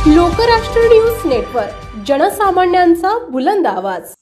Lokrashtra news network, जनसामान्यांचा बुलंद आवाज।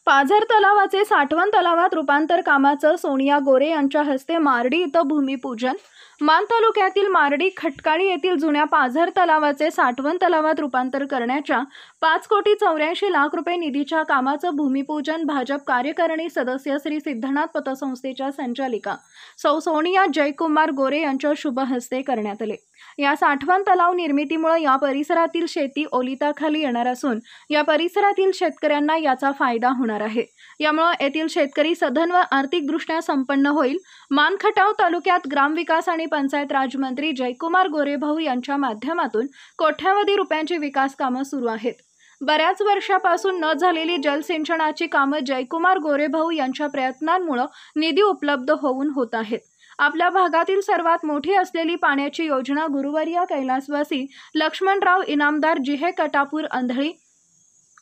पाझर तलावाचे साठवण तलावात रूपांतर कामाचं सोनिया गोरे यांच्या हस्ते मार्डी इथं भूमिपूजन। मान तालुक्यातील मार्डी खटकाळी येथील जुन्या पाझर तलावाचे साठवण तलावात रूपांतर करण्याच्या 5,84,00,000 रुपये निधीच्या कामाचं भूमिपूजन भाजप कार्यकारिणी सदस्य श्री सिद्धनाथ पतसंस्थेच्या संचालिका सौ सोनिया जयकुमार गोरे यांच्या शुभ हस्ते करण्यात आले। या साठवण तलाव निर्मितीमुळे या परिसरातील शेती ओलिताखाली येणार असून या परिसरातील शेतकऱ्यांना याचा फायदा होणार आहे। यामुळे येथील शेतकरी सधन व आर्थिकदृष्ट्या संपन्न होईल। मानखटाव तालुक्यात ग्रामविकास आणि पंचायत राज मंत्री जयकुमार गोरे भाऊ यांच्या माध्यमातून कोट्यावधी रुपयांची विकास कामे सुरू आहेत। बऱ्याच वर्षापासून न झालेली जलसिंचनाची कामे जयकुमार गोरे भाऊ यांच्या प्रयत्नांमुळे निधी उपलब्ध होऊन होत आहेत। आपल्या भागातील सर्वात मोठी असलेली पाण्याची योजना गुरुवर्य कैलासवासी लक्ष्मणराव इनामदार जिहे कटापूर अंधळी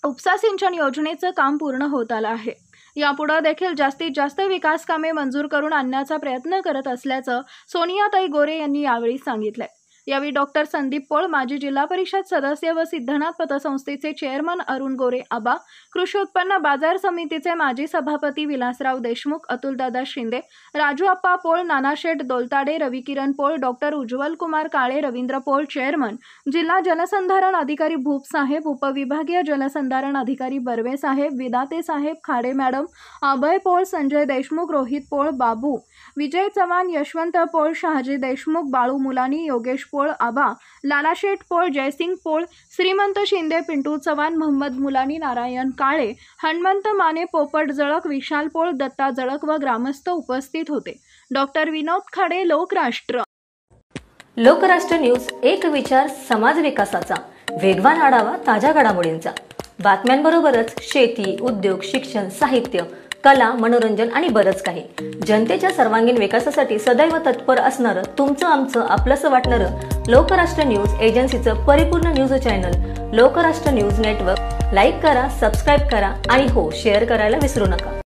उपसा सिंचन योजनेचं काम पूर्ण होत आलं आहे। यापुढे देखील जास्तीत जास्त विकास कामे मंजूर करून आणण्याचा प्रयत्न करत असल्याचं सोनियाताई गोरे यांनी यावेळी सांगितले। यावेळी डॉक्टर संदीप पोळ, माजी जिल्हा परिषद सदस्य व सिद्धनाथ पतसंस्थेचे चेअरमन अरुण गोरे आबा, कृषी उत्पन्न बाजार समितीचे माजी सभापती विलासराव देशमुख, अतुलदादा शिंदे, राजू अप्पा पोळ, नानाशेठ दोलताडे, रविकिरण पोळ, डॉक्टर उज्ज्वल कुमार काळे, रवींद्र पोळ चेअरमन, जिल्हा जलसंधारण अधिकारी भूप साहेब, उपविभागीय जलसंधारण अधिकारी बर्वे साहेब, विदाते साहेब, खाडे मॅडम, अभय पोळ, संजय देशमुख, रोहित पोळ, बाबू, विजय चव्हाण, यशवंत पोळ, शहाजी देशमुख, बाळू मुलानी, योगेश पोळ आबा, लालाशेठ पोळ, जयसिंग पोळ, श्रीमंत शिंदे, पिंटू चव्हाण, मोहम्मद मुलानी, नारायण काळे, हनुमंत माने, पोपट जळक, विशाल पोळ, दत्ता जळक व ग्रामस्थ उपस्थित होते। डॉक्टर विनोद खाडे, लोकराष्ट्र न्यूज, एक विचार समाज विकासाचा, वेगवान आढावा ताज्या घडामोडींचा, बातम्यांबरोबरच शेती, उद्योग, शिक्षण, साहित्य, कला, मनोरंजन आणि बरंच काही। जनतेच्या सर्वांगीण विकासासाठी सदैव तत्पर असणारं, तुमचं आमचं आपलंसं वाटणारं लोकराष्ट्र न्यूज एजन्सीचं परिपूर्ण news channel Lokrashtra news network like करा, सबस्क्राईब करा आणि हो, शेअर करायला विसरू नका।